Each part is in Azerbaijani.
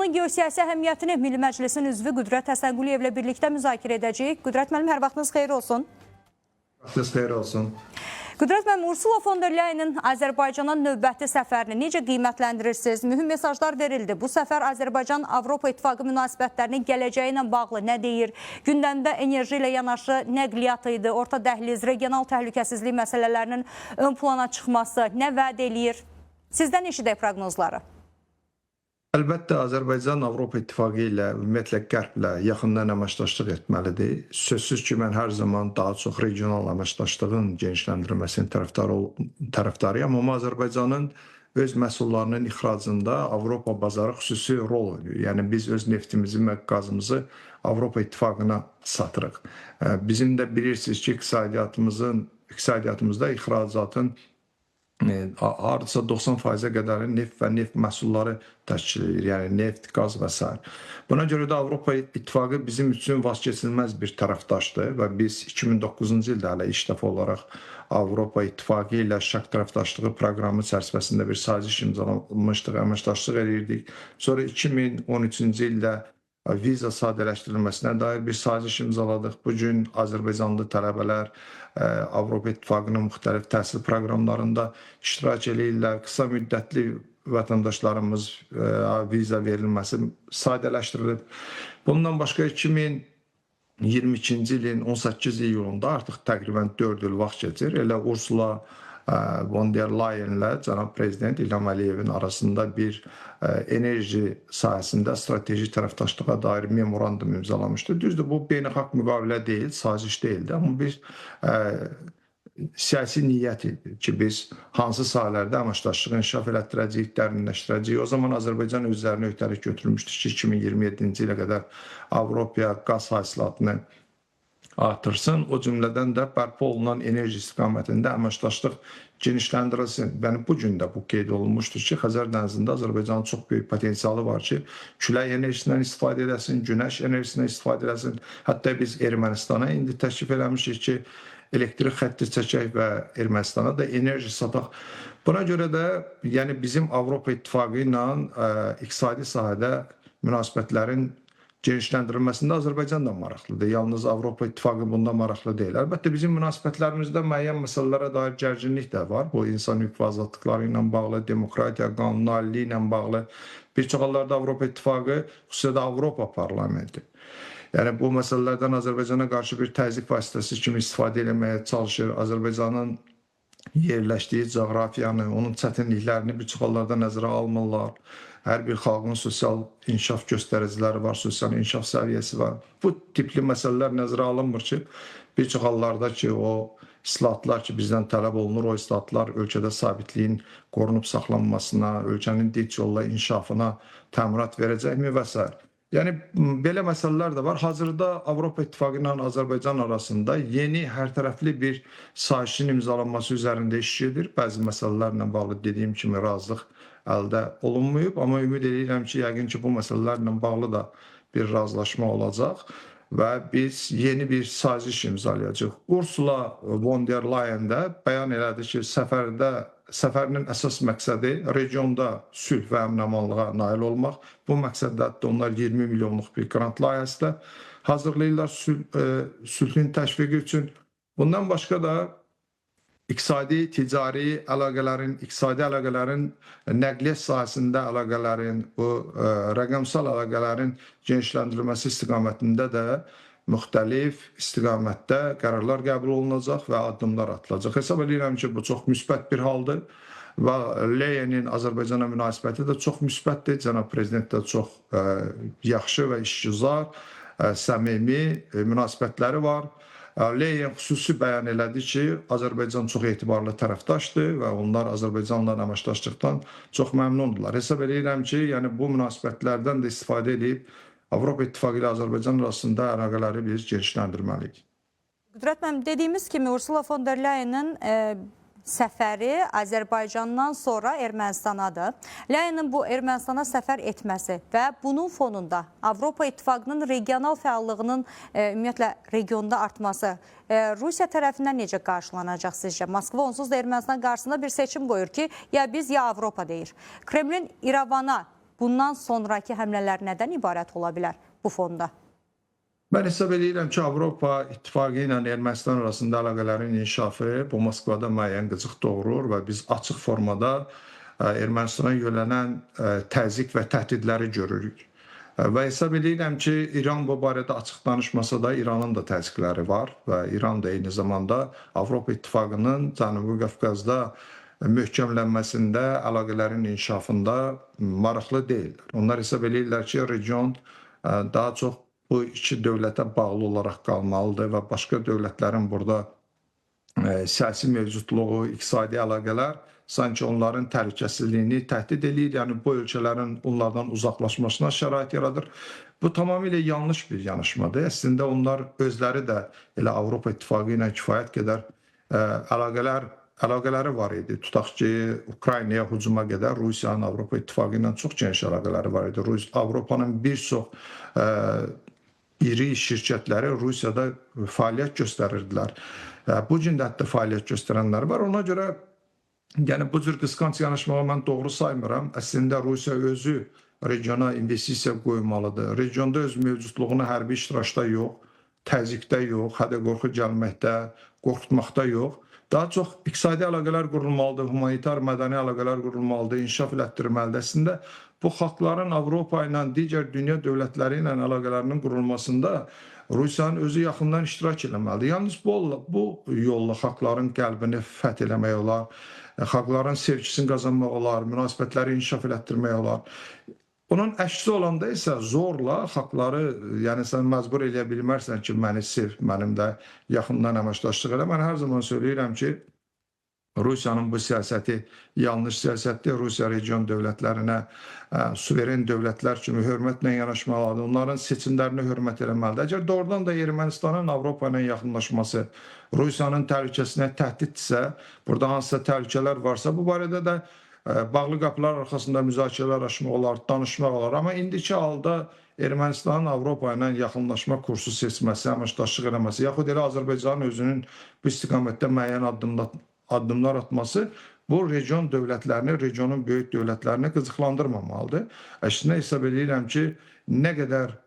mövzunun geosiyasi əhəmiyyətini Milli Məclisin üzvü Qüdrət Həsənquliyevlə birlikdə müzakirə edəcəyik. Qüdrət müəllim, hər vaxtınız xeyir olsun. Vaxtınız xeyir olsun. Qüdrət müəllim, Ursula von der Leyen'in Azərbaycana növbəti səfərini necə qiymətləndirirsiniz? Mühüm mesajlar verildi. Bu səfər Azərbaycan-Avropa İttifaqı münasibətlərinin gələcəyi ilə bağlı nə deyir? Gündəmdə enerji ilə yanaşı nəqliyyat idi, orta dəhliz, regional təhlükəsizlik məsələlərinin ön plana çıxması nə vəd eləyir? Sizdən eşidək proqnozları. Əlbəttə, Azərbaycan Avropa İttifaqı ilə, ümumiyyətlə Qərblə yaxından əməkdaşlıq etməlidir. Sözsüz ki, mən hər zaman daha çox regional əməkdaşlığın genişləndirilməsinin tərəfdarıyam. Amma Azərbaycanın öz məhsullarının ixracında Avropa bazarı xüsusi rol oynuyor. Yəni biz öz neftimizi və qazımızı Avropa İttifaqına satırıq. Bizim də bilirsiniz ki, iqtisadiyyatımızda ixracatın hardasa 90%-ə qədər neft və neft məhsulları təşkil edir, yəni neft, qaz və s. Buna görə də Avropa İttifaqı bizim üçün vazgeçilməz bir tərəfdaşdır və biz 2009-cu ildə hələ ilk dəfə olaraq Avropa İttifaqı ilə şərq tərəfdaşlığı proqramı çərçivəsində bir saziş imzalamışdıq, əməkdaşlıq edirdik. Sonra 2013-cü ildə viza sadələşdirilməsinə dair bir saziş imzaladıq. Bugün Azərbaycanlı tələbələr Avropa İttifaqının müxtəlif təhsil proqramlarında iştirak edirlər. Qısa müddətli vətəndaşlarımız viza verilməsi sadələşdirilib. Bundan başqa 2022-ci ilin 18 iyulunda artıq təqribən 4 il vaxt keçir. Elə Ursula von der Leyen'lə cənab prezident İlham Əliyevin arasında bir enerji sahəsində strateji tərəfdaşlığa dair memorandum imzalamışdı. Düzdür, bu beynəlxalq müqavilə deyil, saziş deyildi, amma bir siyasi niyyət idi ki, biz hansı sahələrdə əməkdaşlığı inkişaf elətdirəcəyik, dərinləşdirəcəyik. O zaman Azərbaycan özlərinə öhdəlik götürmüşdü ki, 2027-ci ilə qədər Avropaya qaz hasilatını artırsın. O cümlədən də bərpa olunan enerji istiqamətində əməkdaşlıq genişləndirilsin. Yəni, bugün də bu qeyd olunmuşdur ki, Xəzər dənizində Azərbaycanın çox böyük potensialı var ki, külək enerjisindən istifadə edəsin, günəş enerjisindən istifadə edəsin. Hətta biz Ermənistana indi təklif eləmişik ki, elektrik xətti çəkək və Ermənistana da enerji sataq. Buna görə də yəni bizim Avropa İttifaqı ilə iqtisadi sahədə münasibətlərin genişləndirilməsində Azərbaycan da maraqlıdır. Yalnız Avropa İttifaqı bunda maraqlı deyil. Əlbəttə, bizim münasibətlərimizdə müəyyən məsələlərə dair gərginlik də var. Bu, insan hüquq və azadlıqları ilə bağlı, demokratiya, qanunaliliyi ilə bağlı. Bir çox hallarda Avropa İttifaqı, xüsusilə də Avropa Parlamenti. Yəni, bu məsələlərdən Azərbaycana qarşı bir təzyiq vasitəsi kimi istifadə etməyə çalışır. Azərbaycanın yerləşdiyi coğrafiyanı, onun çətinliklərini bir çox hallarda nəzərə almırlar. Hər bir xalqın sosial inkişaf göstəriciləri var, sosial inkişaf səviyyəsi var. Bu tipli məsələlər nəzərə alınmır ki, bir çox hallarda ki, o islahatlar ki, bizdən tələb olunur, o islahatlar ölkədə sabitliyin qorunub saxlanmasına, ölkənin dinc yolla inkişafına təminat verəcəkmi və s. Yəni, belə məsələlər də var. Hazırda Avropa İttifaqı ilə Azərbaycan arasında yeni hərtərəfli bir sazişin imzalanması üzərində iş gedir. Bəzi məsələlərlə bağlı dediyim kimi razılıq əldə olunmayıb, amma ümid edirəm ki, yəqin ki, bu məsələlərlə bağlı da bir razılaşma olacaq və biz yeni bir saziş imzalayacaq. Ursula von der Leyen də bəyan elədi ki, səfərinin əsas məqsədi regionda sülh və əmin-amanlığa nail olmaq. Bu məqsəddə hətta onlar 20 milyonluq bir qrant layihəsi də hazırlayırlar sülhün təşviqi üçün. Bundan başqa da iqtisadi, ticari əlaqələrin, nəqliyyat sahəsində əlaqələrin, bu rəqəmsal əlaqələrin genişləndirilməsi istiqamətində də müxtəlif istiqamətdə qərarlar qəbul olunacaq və addımlar atılacaq. Hesab edirəm ki, bu çox müsbət bir haldır və Leyenin Azərbaycana münasibəti də çox müsbətdir. Cənab prezident də çox yaxşı və işgüzar, səmimi münasibətləri var. Leyen xüsusi bəyan elədi ki, Azərbaycan çox etibarlı tərəfdaşdır və onlar Azərbaycanla əməkdaşlıqdan çox məmnundurlar. Hesab edirəm ki, yəni bu münasibətlərdən də istifadə edib Avropa İttifaqı ilə Azərbaycan arasında əlaqələri biz genişləndirməliyik. Qüdrət müəllim, dediyimiz kimi Ursula von der Leyen'in səfəri Azərbaycandan sonra Ermənistanadır. Leyenin bu Ermənistana səfər etməsi və bunun fonunda Avropa İttifaqının regional fəallığının ümumiyyətlə regionda artması Rusiya tərəfindən necə qarşılanacaq sizcə? Moskva onsuz da Ermənistan qarşısında bir seçim qoyur ki, ya biz, ya Avropa deyir. Kremlin İrəvana bundan sonraki həmlələr nədən ibarət ola bilər bu fonda? Mən hesab edirəm ki, Avropa İttifaqı ilə Ermənistan arasında əlaqələrin inkişafı bu Moskvada müəyyən qızıq doğurur və biz açıq formada Ermənistana yönələn təzyiq və təhdidləri görürük. Və hesab edirəm ki, İran bu barədə açıq danışmasa da İranın da təzyiqləri var və İran da eyni zamanda Avropa İttifaqının Cənubi Qafqazda möhkəmlənməsində, əlaqələrin inkişafında maraqlı deyillər. Onlar hesab edirlər ki, region daha çox bu iki dövlətə bağlı olaraq qalmalıdır və başqa dövlətlərin burada siyasi mövcudluğu, iqtisadi əlaqələr sanki onların təhlükəsizliyini təhdid edir, yəni bu ölkələrin onlardan uzaqlaşmasına şərait yaradır. Bu tamamilə yanlış bir yanaşmadır. Əslində onlar özləri də elə Avropa İttifaqı ilə kifayət qədər əlaqələri var idi. Tutaq ki, Ukraynaya hücuma qədər Rusiyanın Avropa İttifaqı ilə çox geniş əlaqələri var idi. Avropanın bir çox iri şirkətləri Rusiyada fəaliyyət göstərirdilər. Bu gün də hətta fəaliyyət göstərənlər var. Ona görə yəni bu cür qısqanc yanaşmağı mən doğru saymıram. Əslində Rusiya özü regiona investisiya qoymalıdır. Regionda öz mövcudluğunu hərbi iştirakda yox, təzyiqdə yox, hədə-qorxu gəlməkdə, qorxutmaqda yox. Daha çox iqtisadi əlaqələr qurulmalıdır, humanitar, mədəni əlaqələr qurulmalıdır, inkişaf elətdirməlidir. Əslində bu xalqların Avropa ilə, digər dünya dövlətləri ilə əlaqələrinin qurulmasında Rusiyanın özü yaxından iştirak eləməlidir. Yalnız bu yolla xalqların qəlbini fəth eləmək olar, xalqların sevgisini qazanmaq olar, münasibətləri inkişaf elətdirmək olar. Bunun əksi olanda isə zorla xalqları, yəni sən məcbur eləyə bilmərsən ki, məni sev, mənim də yaxından əməkdaşlıq elə. Mən hər zaman söyləyirəm ki, Rusiyanın bu siyasəti yanlış siyasətdir. Rusiya region dövlətlərinə suveren dövlətlər kimi hörmətlə yanaşmalıdır. Onların seçimlərini hörmət eləməlidir. Əgər doğrudan da Ermənistanın Avropa ilə yaxınlaşması Rusiyanın təhlükəsinə təhdiddirsə, burada hansısa təhlükələr varsa, bu barədə də bağlı qapılar arxasında müzakirələr açmaq olar, danışmaq olar. Amma indiki halda Ermənistanın Avropa ilə yaxınlaşma kursu seçməsi, əməkdaşlıq eləməsi, yaxud elə Azərbaycanın özünün bu istiqamətdə müəyyən addımlar atması bu region dövlətlərini, regionun böyük dövlətlərini qızıqlandırmamalıdır. Əksinə hesab edirəm ki, nə qədər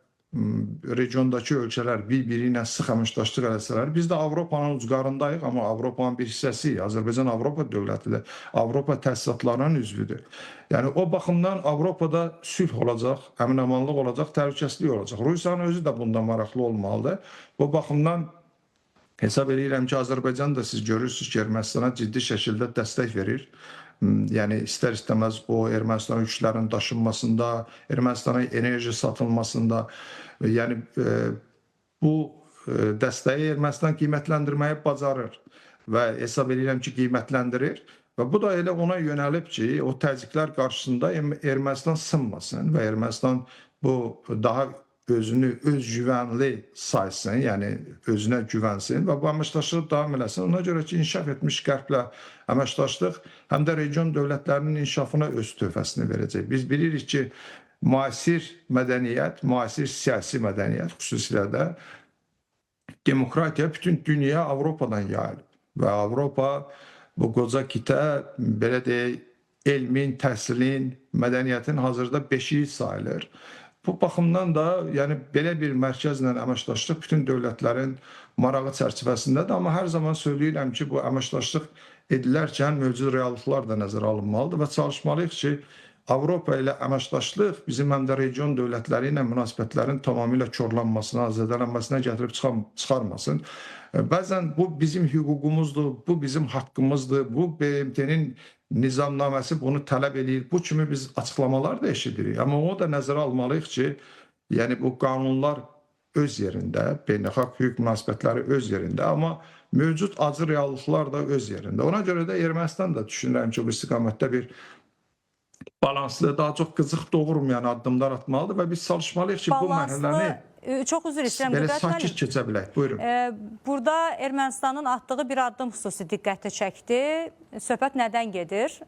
regiondakı ölkələr bir-biri ilə sıx əməkdaşlıq eləsələr, biz də Avropanın ucqarındayıq, amma Avropanın bir hissəsiyik. Azərbaycan Avropa dövlətidir, Avropa təsisatlarının üzvüdür. Yəni o baxımdan Avropada sülh olacaq, əmin-amanlıq olacaq, təhlükəsizlik olacaq. Rusiyanın özü də bundan maraqlı olmalıdır. Bu baxımdan hesab edirəm ki, Azərbaycan da siz görürsünüz ki, Ermənistana ciddi şəkildə dəstək verir. Yəni istər-istəməz o Ermənistan yüklərin daşınmasında, Ermənistana enerji satılmasında, yəni bu dəstəyi Ermənistan qiymətləndirməyi bacarır və hesab edirəm ki, qiymətləndirir. Və bu da elə ona yönəlib ki, o təzyiqlər qarşısında Ermənistan sınmasın və Ermənistan bu daha özünü öz güvənli saysın, yəni özünə güvənsin və bu əməkdaşlığı davam eləsin. Ona görə ki, inkişaf etmiş Qərblə əməkdaşlıq həm də region dövlətlərinin inkişafına öz töhfəsini verəcək. Biz bilirik ki, müasir mədəniyyət, müasir siyasi mədəniyyət xüsusilə də demokratiya bütün dünya Avropadan yayılıb və Avropa bu qoca kitə, belə deyək, elmin, təhsilin, mədəniyyətin hazırda beşiyi sayılır. Bu baxımdan da yəni belə bir mərkəzlə əməkdaşlıq bütün dövlətlərin marağı çərçivəsindədir. Amma hər zaman söyləyirəm ki, bu əməkdaşlıq edilərkən mövcud reallıqlar da nəzərə alınmalıdır və çalışmalıyıq ki, Avropa ilə əməkdaşlıq bizim həm də region dövlətləri ilə münasibətlərin tamamilə korlanmasına, zədələnməsinə gətirib çıxarmasın. Bəzən bu bizim hüququmuzdur, bu bizim haqqımızdır, bu BMT-nin nizamnaməsi bunu tələb edir. Bu kimi biz açıqlamalar da eşidirik. Amma o da nəzərə almalıyıq ki, yəni bu qanunlar öz yerində, beynəlxalq hüquq münasibətləri öz yerində, amma mövcud acı reallıqlar da öz yerində. Ona görə də Ermənistan da düşünürəm ki, bu istiqamətdə bir balanslı, daha çox qızıq doğurmayan addımlar atmalıdır və biz çalışmalıyıq ki, bu mərhələni çox üzr istəyirəm, belə sakit keçə bilək. Buyurun. Burada Ermənistanın atdığı bir addım xüsusi diqqəti çəkdi. Söhbət nədən gedir?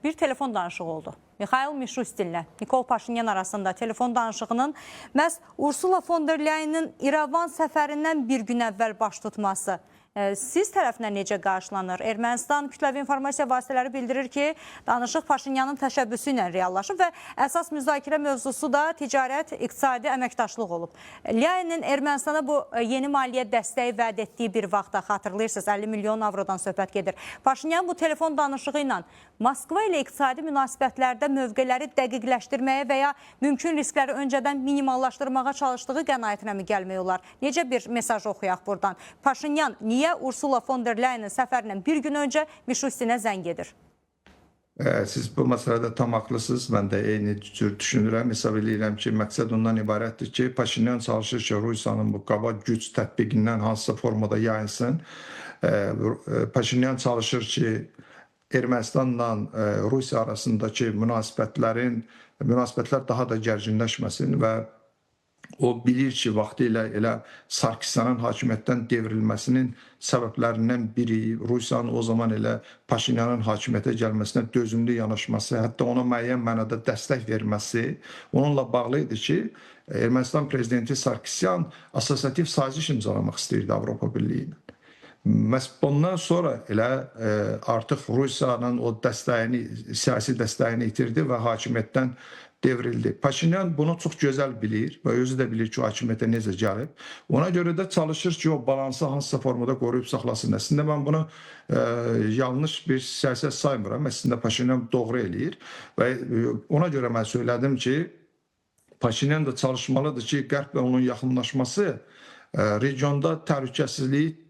Bir telefon danışığı oldu. Mikhail Mishustinlə Nikol Paşinyan arasında telefon danışığının məhz Ursula von der Leyen'in İrəvan səfərindən bir gün əvvəl baş tutması. siz tərəfindən necə qarşılanır? Ermənistan kütləvi informasiya vasitələri bildirir ki, danışıq Paşinyanın təşəbbüsü ilə reallaşıb və əsas müzakirə mövzusu da ticarət, iqtisadi əməkdaşlıq olub. Lyayenin Ermənistana bu yeni maliyyə dəstəyi vəd etdiyi bir vaxtda xatırlayırsınız, 50 milyon avrodan söhbət gedir. Paşinyan bu telefon danışığı ilə Moskva ilə iqtisadi münasibətlərdə mövqeləri dəqiqləşdirməyə və ya mümkün riskləri öncədən minimallaşdırmağa çalışdığı qənaətinə mi gəlmək olar? Necə bir mesaj oxuyaq buradan? Paşinyan niyə Ursula von der Leyenin səfərindən bir gün öncə Mishustinə zəng edir? Siz bu məsələdə tam haqlısınız. Mən də eyni cür düşünürəm. Hesab edirəm ki, məqsəd ondan ibarətdir ki, Paşinyan çalışır ki, Rusiyanın bu qaba güc tətbiqindən hansısa formada yayınsın. Paşinyan çalışır ki, Ermənistanla Rusiya arasındakı münasibətlər daha da gərginləşməsin və o bilir ki, vaxtilə elə Sarkisyanın hakimiyyətdən devrilməsinin səbəblərindən biri Rusiyanın o zaman elə Paşinyanın hakimiyyətə gəlməsinə dözümlü yanaşması, hətta ona müəyyən mənada dəstək verməsi onunla bağlı idi ki, Ermənistan prezidenti Sarkisyan asosiyativ saziş imzalamaq istəyirdi Avropa Birliyi ilə. Məhz bundan sonra elə artıq Rusiyanın o dəstəyini, siyasi dəstəyini itirdi və hakimiyyətdən devrildi. Paşinyan bunu çox gözəl bilir və özü də bilir ki, o hakimiyyətə necə gəlib. Ona görə də çalışır ki, o balansı hansısa formada qoruyub saxlasın. Əslində mən bunu yanlış bir siyasət saymıram. Əslində Paşinyan doğru eləyir və ona görə mən söylədim ki, Paşinyan da çalışmalıdır ki, Qərblə onun yaxınlaşması regionda təhlükəsizliyi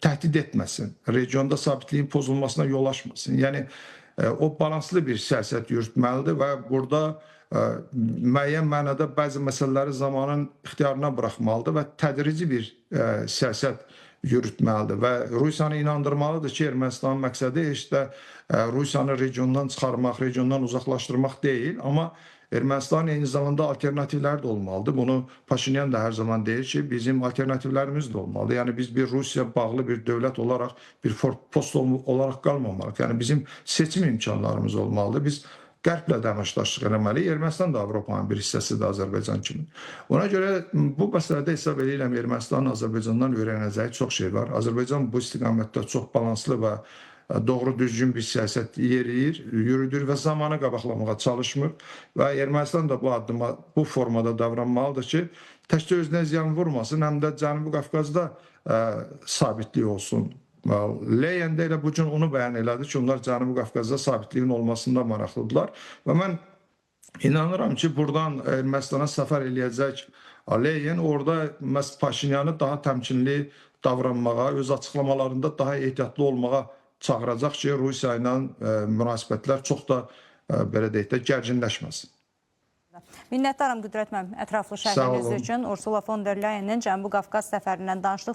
təhdid etməsin, regionda sabitliyin pozulmasına yol açmasın. Yəni, o balanslı bir siyasət yürütməlidir və burada müəyyən mənada bəzi məsələləri zamanın ixtiyarına buraxmalıdır və tədrici bir siyasət yürütməlidir və Rusiyanı inandırmalıdır ki, Ermənistanın məqsədi heç də Rusiyanı regiondan çıxarmaq, regiondan uzaqlaşdırmaq deyil, amma Ermənistanın eyni zamanda alternativləri də olmalıdır. Bunu Paşinyan da hər zaman deyir ki, bizim alternativlərimiz də olmalıdır. Yəni biz bir Rusiya bağlı bir dövlət olaraq, bir post olaraq qalmamalıyıq. Yəni bizim seçim imkanlarımız olmalıdır. Biz Qərblə də əməkdaşlıq eləməliyik. Ermənistan da Avropanın bir hissəsidir Azərbaycan kimi. Ona görə bu məsələdə hesab edirəm Ermənistanın Azərbaycandan öyrənəcəyi çox şey var. Azərbaycan bu istiqamətdə çox balanslı və doğru düzgün bir siyasət yürüdür və zamanı qabaqlamağa çalışmır və Ermənistan da bu addıma bu formada davranmalıdır ki, təkcə özünə ziyan vurmasın, həm də Cənubi Qafqazda sabitlik olsun. Leyen də elə bu gün onu bəyan elədi ki, onlar Cənubi Qafqazda sabitliyin olmasında maraqlıdırlar və mən inanıram ki, buradan Ermənistana səfər eləyəcək Leyen orada Paşinyanı daha təmkinli davranmağa, öz açıqlamalarında daha ehtiyatlı olmağa çağıracaq ki, Rusiya ilə münasibətlər çox da, belə deyək də, gərginləşməsin. Minnətdaram Qüdrət müəllim, ətraflı şərhiniz üçün. Ursula von der Leyenin Cənubi Qafqaz səfərindən danışdıq.